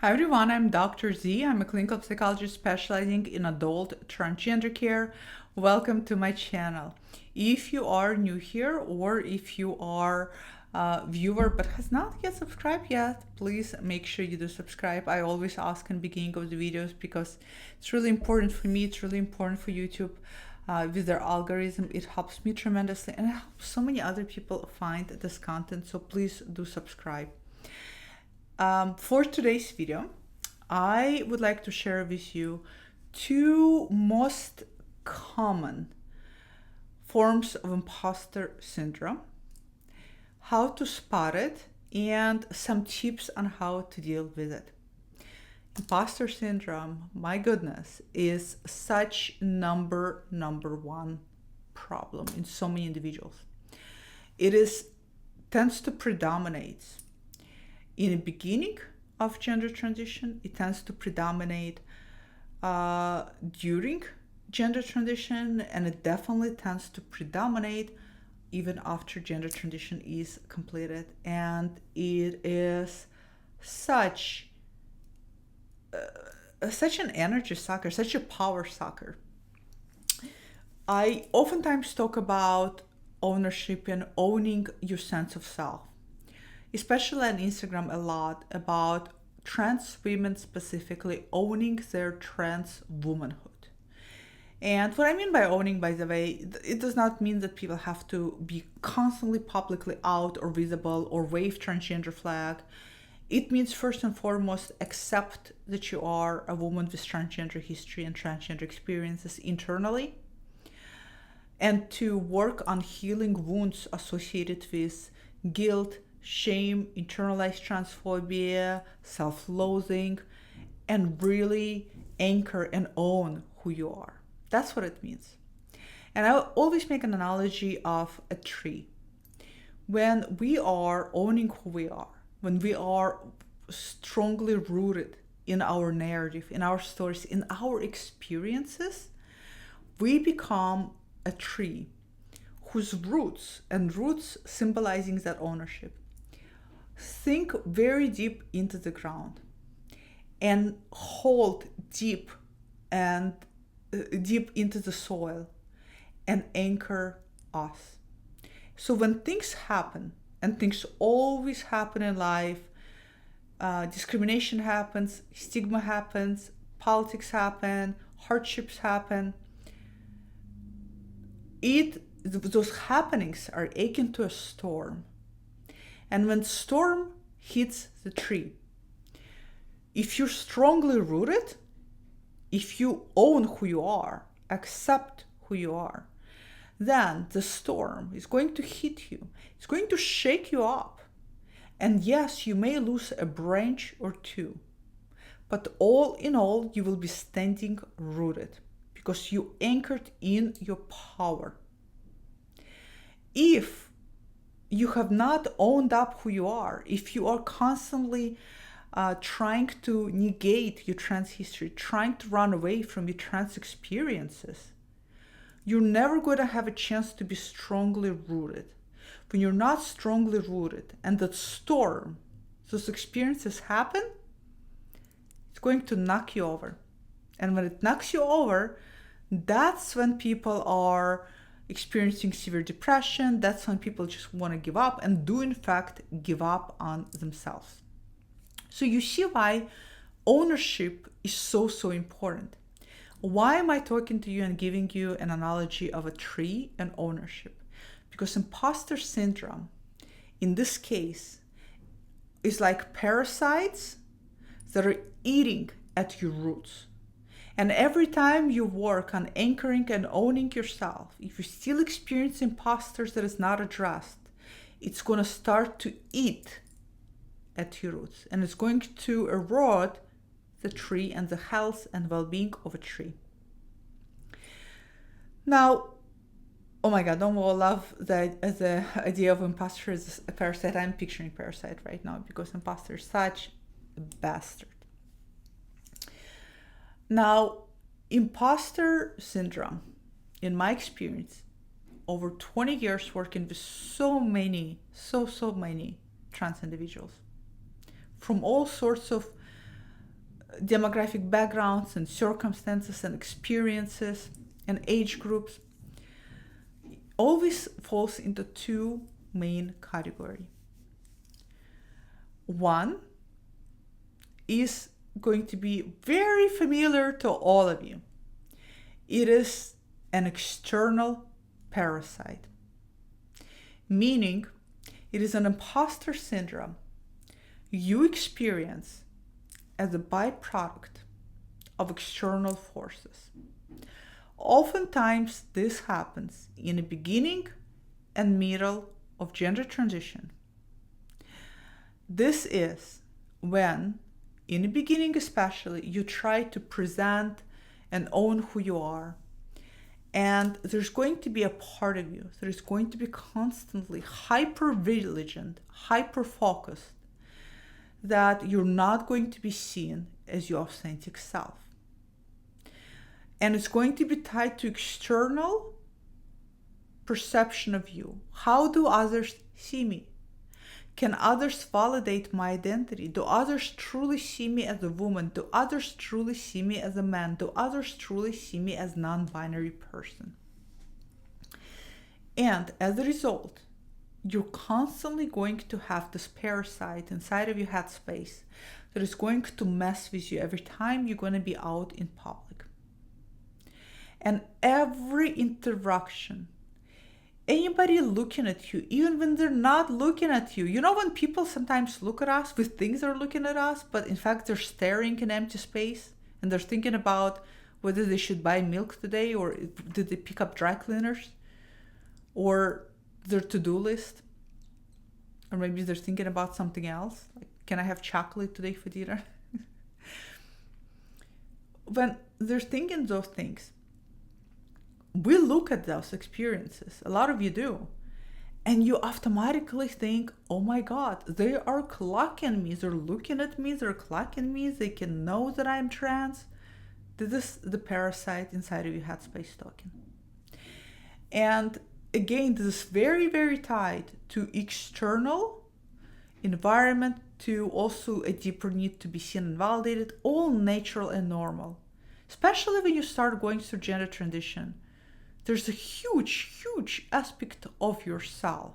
Hi everyone, I'm Dr. Z. I'm a clinical psychologist specializing in adult transgender care. Welcome to my channel. If you are new here or if you are a viewer but has not yet subscribed yet, please make sure you do subscribe. I always ask in the beginning of the videos because it's really important for me, it's really important for YouTube. With their algorithm, it helps me tremendously and it helps so many other people find this content, so please do subscribe. For today's video, I would like to share with you two most common forms of imposter syndrome, how to spot it, and some tips on how to deal with it. Imposter syndrome, my goodness, is such number one problem in so many individuals. It tends to predominate in the beginning of gender transition. It tends to predominate during gender transition, and it definitely tends to predominate even after gender transition is completed. And it is such an energy sucker, such a power sucker. I oftentimes talk about ownership and owning your sense of self, especially on Instagram a lot, about trans women specifically owning their trans womanhood. And what I mean by owning, by the way, it does not mean that people have to be constantly publicly out or visible or wave transgender flag. It means first and foremost accept that you are a woman with transgender history and transgender experiences internally, and to work on healing wounds associated with guilt, shame, internalized transphobia, self-loathing, and really anchor and own who you are. That's what it means. And I always make an analogy of a tree. When we are owning who we are, when we are strongly rooted in our narrative, in our stories, in our experiences, we become a tree whose roots symbolizing that ownership, sink very deep into the ground and hold deep into the soil and anchor us. So when things happen, and things always happen in life, discrimination happens, stigma happens, politics happen, hardships happen, those happenings are akin to a storm. And when storm hits the tree, if you're strongly rooted, if you own who you are, accept who you are, then the storm is going to hit you. It's going to shake you up. And yes, you may lose a branch or two, but all in all, you will be standing rooted because you anchored in your power. If you have not owned up who you are, if you are constantly trying to negate your trans history, trying to run away from your trans experiences, you're never going to have a chance to be strongly rooted. When you're not strongly rooted and that storm, those experiences happen, it's going to knock you over. And when it knocks you over, that's when people are experiencing severe depression. That's when people just want to give up and do in fact give up on themselves. So you see why ownership is so important. Why am I talking to you and giving you an analogy of a tree and ownership? Because imposter syndrome, in this case, is like parasites that are eating at your roots. And every time you work on anchoring and owning yourself, if you still experience imposters that is not addressed, it's going to start to eat at your roots, and it's going to erode the tree and the health and well-being of a tree. Now, oh my God, don't we all love the idea of imposter as a parasite? I'm picturing Parasite right now because imposter is such a bastard. Now, imposter syndrome, in my experience, over 20 years working with so many trans individuals from all sorts of demographic backgrounds and circumstances and experiences and age groups, always falls into two main categories. One is going to be very familiar to all of you. It is an external parasite, meaning it is an imposter syndrome you experience as a byproduct of external forces. Oftentimes, this happens in the beginning and middle of gender transition. This is when, in the beginning especially, you try to present and own who you are. And there's going to be a part of you that is going to be constantly hyper-vigilant, hyper-focused, that you're not going to be seen as your authentic self. And it's going to be tied to external perception of you. How do others see me? Can others validate my identity? Do others truly see me as a woman? Do others truly see me as a man? Do others truly see me as a non-binary person? And as a result, you're constantly going to have this parasite inside of your headspace that is going to mess with you every time you're going to be out in public. And every interaction, anybody looking at you, even when they're not looking at you. You know when people sometimes look at us with things they're looking at us, but in fact they're staring in empty space and they're thinking about whether they should buy milk today or did they pick up dry cleaners or their to-do list. Or maybe they're thinking about something else. Like, can I have chocolate today for dinner? When they're thinking those things, we look at those experiences, a lot of you do, and you automatically think, oh my God, they are clocking me, they're looking at me, they're clocking me, they can know that I'm trans. This is the parasite inside of your headspace talking. And again, this is very, very tied to external environment, to also a deeper need to be seen and validated, all natural and normal. Especially when you start going through gender transition. There's a huge aspect of yourself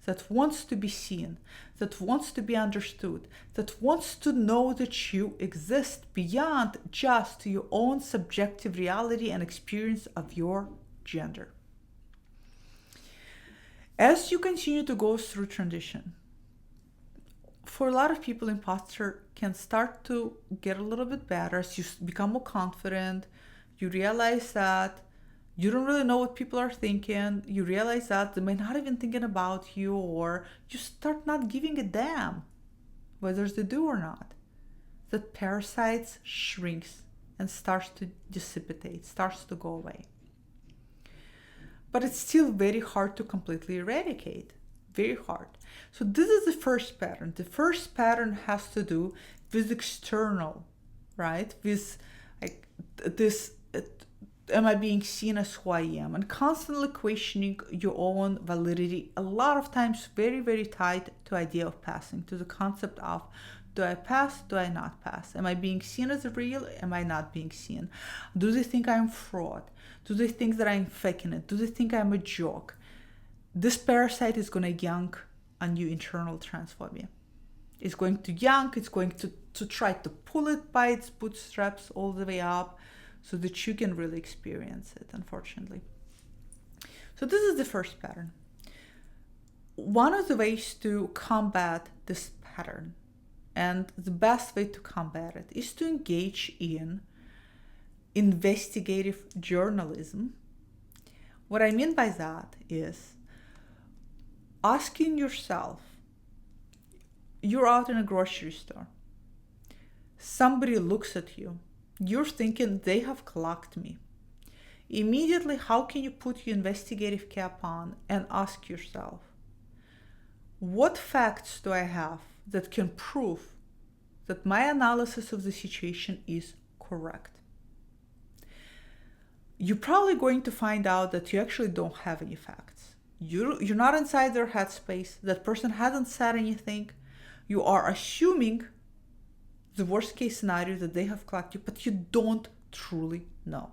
that wants to be seen, that wants to be understood, that wants to know that you exist beyond just your own subjective reality and experience of your gender. As you continue to go through transition, for a lot of people, imposter can start to get a little bit better as you become more confident. You realize that you don't really know what people are thinking. You realize that they may not even thinking about you, or you start not giving a damn whether they do or not. That parasite shrinks and starts to dissipate, starts to go away. But it's still very hard to completely eradicate. Very hard. So this is the first pattern. The first pattern has to do with external, right? With like this, am I being seen as who I am? And constantly questioning your own validity. A lot of times very, very tied to idea of passing, to the concept of, do I pass? Do I not pass? Am I being seen as real? Am I not being seen? Do they think I'm fraud? Do they think that I'm faking it? Do they think I'm a joke? This parasite is going to yank on you internal transphobia. It's going to yank, it's going to try to pull it by its bootstraps all the way up so that you can really experience it, unfortunately. So this is the first pattern. One of the ways to combat this pattern, and the best way to combat it, is to engage in investigative journalism. What I mean by that is asking yourself, you're out in a grocery store, somebody looks at you, you're thinking they have clocked me. Immediately, how can you put your investigative cap on and ask yourself, what facts do I have that can prove that my analysis of the situation is correct? You're probably going to find out that you actually don't have any facts. You're not inside their headspace. That person hasn't said anything. You are assuming the worst case scenario that they have clocked you, but you don't truly know.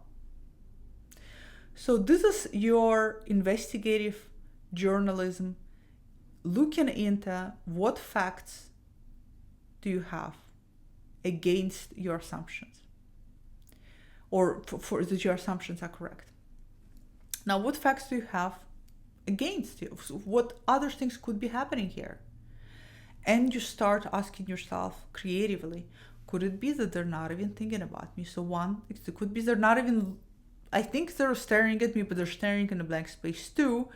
So this is your investigative journalism, looking into what facts do you have against your assumptions, or for that your assumptions are correct. Now, what facts do you have against you? What other things could be happening here? And you start asking yourself creatively, could it be that they're not even thinking about me? So one, it could be they're not even, I think they're staring at me, but they're staring in a blank space. Two,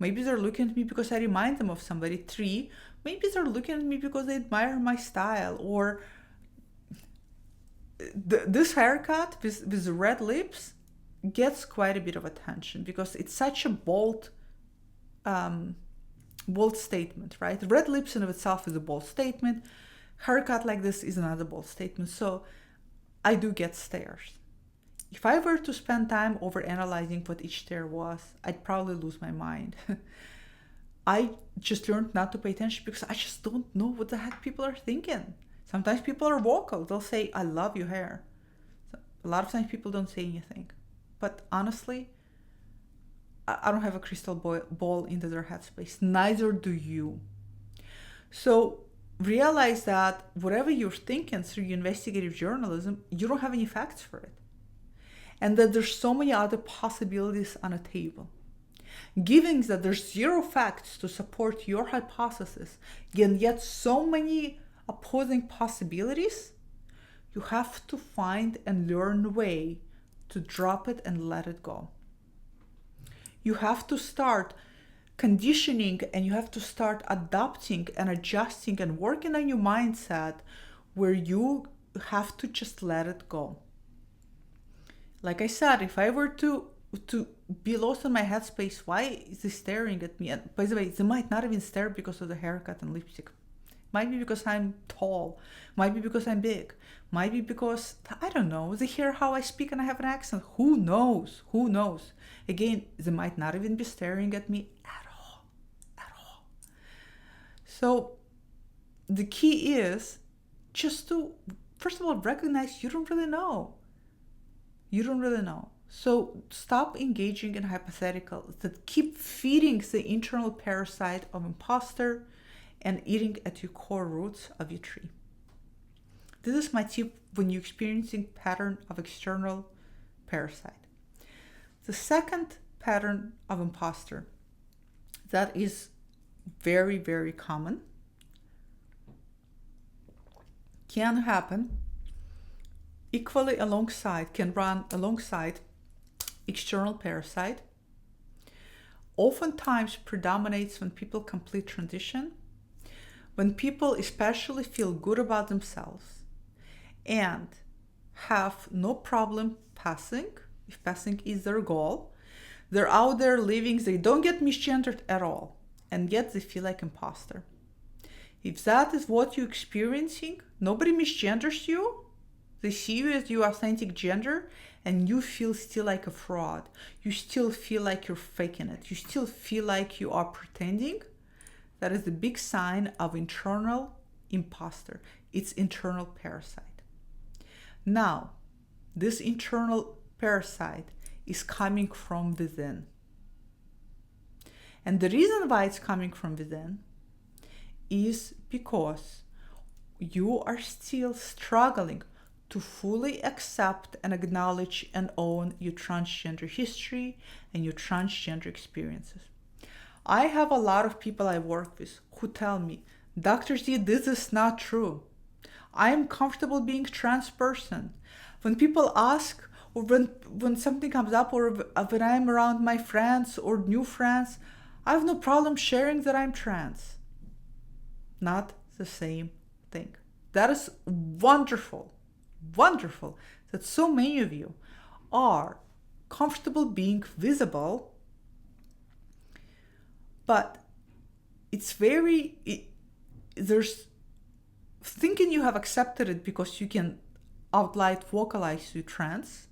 maybe they're looking at me because I remind them of somebody. Three, maybe they're looking at me because they admire my style, or this haircut with red lips gets quite a bit of attention because it's such a bold statement, right? Red lips in of itself is a bold statement. Haircut like this is another bold statement. So I do get stares. If I were to spend time over analyzing what each stare was, I'd probably lose my mind. I just learned not to pay attention because I just don't know what the heck people are thinking. Sometimes people are vocal. They'll say, I love your hair. So a lot of times people don't say anything. But honestly, I don't have a crystal ball into their headspace. Neither do you. So realize that whatever you're thinking through your investigative journalism, you don't have any facts for it. And that there's so many other possibilities on a table. Given that there's zero facts to support your hypothesis, and yet so many opposing possibilities, you have to find and learn a way to drop it and let it go. You have to start conditioning, and you have to start adapting and adjusting and working on your mindset where you have to just let it go. Like I said, if I were to be lost in my headspace, why is he staring at me? And by the way, they might not even stare because of the haircut and lipstick. Might be because I'm tall. Might be because I'm big. Might be because, I don't know, they hear how I speak and I have an accent. Who knows? Who knows? Again, they might not even be staring at me at all. At all. So the key is just to, first of all, recognize you don't really know. You don't really know. So stop engaging in hypotheticals that keep feeding the internal parasite of imposter and eating at your core roots of your tree. This is my tip when you're experiencing pattern of external parasite. The second pattern of imposter that is very, very common can happen can run alongside external parasite, oftentimes predominates when people complete transition, when people especially feel good about themselves and have no problem passing, if passing is their goal. They're out there living, they don't get misgendered at all, and yet they feel like imposter. If that is what you're experiencing, nobody misgenders you. They see you as your authentic gender, and you feel still like a fraud. You still feel like you're faking it. You still feel like you are pretending. That is the big sign of internal imposter. It's internal parasite. Now, this internal parasite is coming from within. And the reason why it's coming from within is because you are still struggling to fully accept and acknowledge and own your transgender history and your transgender experiences. I have a lot of people I work with who tell me, Dr. Z, this is not true. I am comfortable being a trans person. When people ask, or when something comes up, or when I'm around my friends or new friends, I have no problem sharing that I'm trans. Not the same thing. That is wonderful. Wonderful that so many of you are comfortable being visible, but there's thinking you have accepted it because you can outright vocalize you're trans,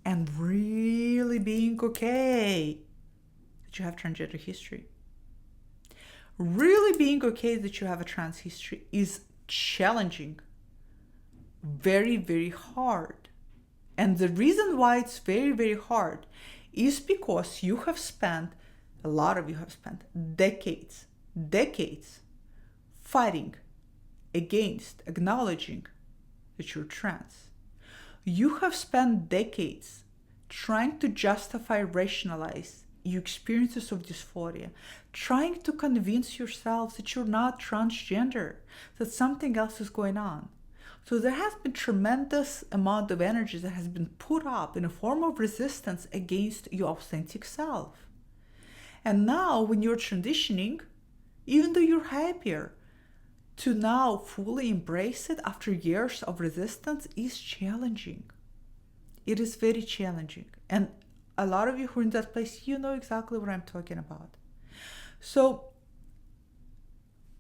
and really being okay that you have transgender history. Really being okay that you have a trans history is challenging very, very hard. And the reason why it's very, very hard is because a lot of you have spent decades fighting against acknowledging that you're trans. You have spent decades trying to justify, rationalize your experiences of dysphoria, trying to convince yourself that you're not transgender, that something else is going on. So there has been tremendous amount of energy that has been put up in a form of resistance against your authentic self. And now when you're transitioning, even though you're happier, to now fully embrace it after years of resistance is challenging. It is very challenging. And a lot of you who are in that place, you know exactly what I'm talking about. So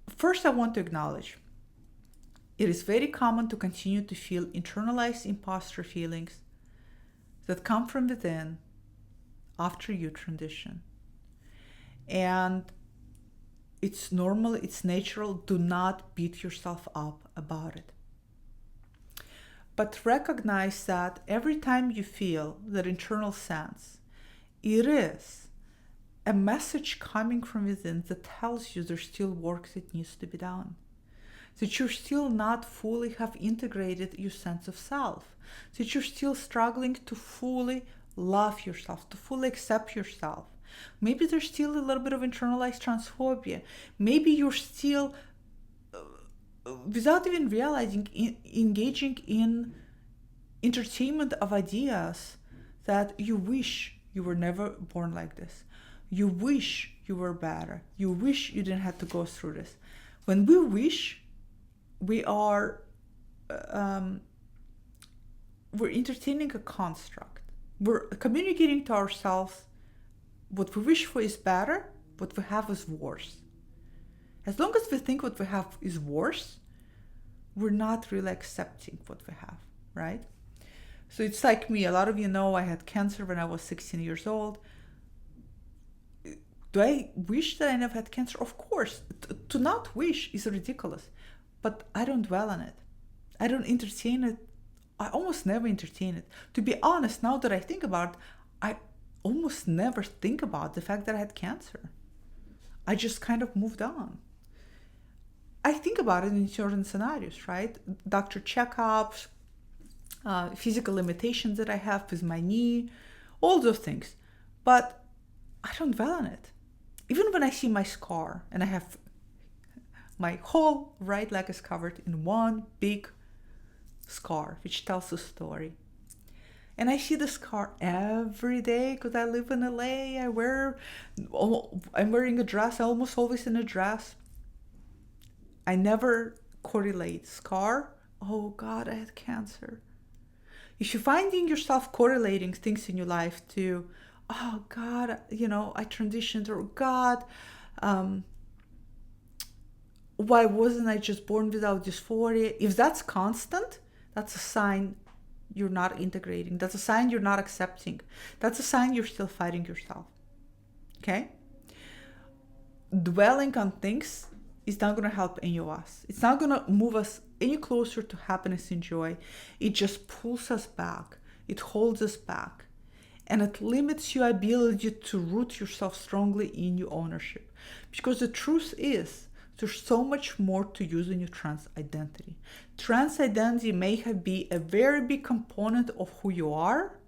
first I want to acknowledge, it is very common to continue to feel internalized imposter feelings that come from within after you transition. And it's normal, it's natural. Do not beat yourself up about it. But recognize that every time you feel that internal sense, it is a message coming from within that tells you there's still work that needs to be done. That you're still not fully have integrated your sense of self. That you're still struggling to fully love yourself, to fully accept yourself. Maybe there's still a little bit of internalized transphobia. Maybe you're still, without even realizing, engaging in entertainment of ideas that you wish you were never born like this. You wish you were better. You wish you didn't have to go through this. When we wish, we are, we're entertaining a construct. We're communicating to ourselves what we wish for is better, what we have is worse. As long as we think what we have is worse, we're not really accepting what we have, right? So it's like me. A lot of you know I had cancer when I was 16 years old. Do I wish that I never had cancer? Of course. To not wish is ridiculous. But I don't dwell on it. I don't entertain it. I almost never entertain it. To be honest, now that I think about it, I almost never think about the fact that I had cancer. I just kind of moved on. I think about it in certain scenarios, right? Doctor checkups, physical limitations that I have with my knee, all those things. But I don't dwell on it. Even when I see my scar and I have my whole right leg is covered in one big scar, which tells a story. And I see the scar every day because I live in LA. I'm wearing a dress, almost always in a dress. I never correlate scar, oh God, I had cancer. If you're finding yourself correlating things in your life to, oh God, I transitioned, or God, why wasn't I just born without dysphoria? If that's constant, that's a sign you're not integrating. That's a sign you're not accepting. That's a sign you're still fighting yourself. Okay? Dwelling on things is not going to help any of us. It's not going to move us any closer to happiness and joy. It just pulls us back. It holds us back. And it limits your ability to root yourself strongly in your ownership. Because the truth is, there's so much more to you than your trans identity. Trans identity may have been a very big component of who you are,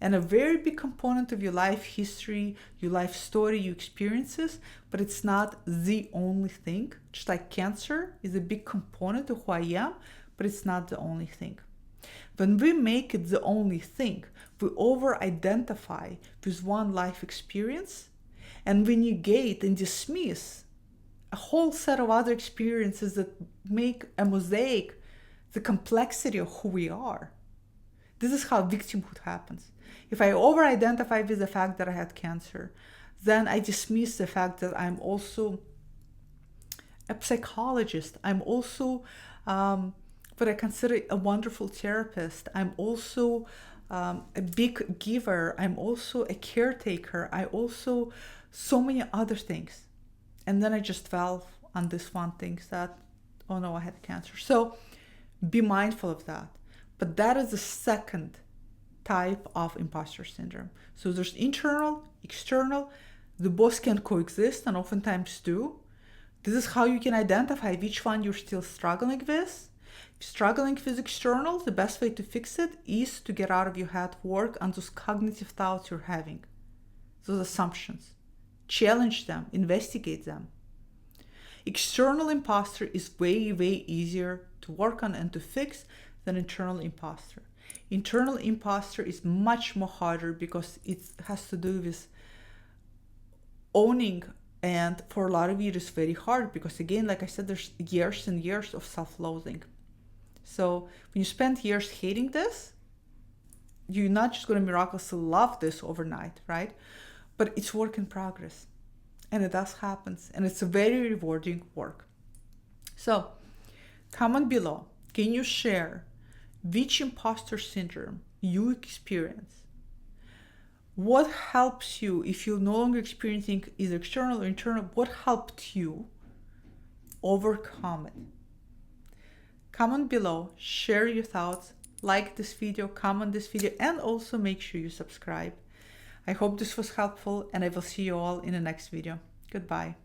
and a very big component of your life history, your life story, your experiences, but it's not the only thing. Just like cancer is a big component of who I am, but it's not the only thing. When we make it the only thing, we over-identify with one life experience, and we negate and dismiss a whole set of other experiences that make a mosaic the complexity of who we are. This is how victimhood happens. If I over-identify with the fact that I had cancer, then I dismiss the fact that I'm also a psychologist. I'm also what I consider a wonderful therapist. I'm also a big giver. I'm also a caretaker. I also so many other things. And then I just fell on this one thing that, oh no, I had cancer. So Be mindful of that. But that is the second type of imposter syndrome. So there's internal, external. The both can coexist and oftentimes do. This is how you can identify which one you're still struggling with. If you're struggling with external, the best way to fix it is to get out of your head, work on those cognitive thoughts you're having, those assumptions. Challenge them, investigate them. External imposter is way, way easier to work on and to fix than internal imposter. Internal imposter is much more harder because it has to do with owning, and for a lot of you it is very hard because, again, like I said, there's years and years of self-loathing. So when you spend years hating this, you're not just going to miraculously love this overnight, right? But it's work in progress. And it does happen. And it's a very rewarding work. So comment below. Can you share which imposter syndrome you experience? What helps you if you're no longer experiencing either external or internal? What helped you overcome it? Comment below, share your thoughts, like this video, comment this video, and also make sure you subscribe. I hope this was helpful, and I will see you all in the next video. Goodbye.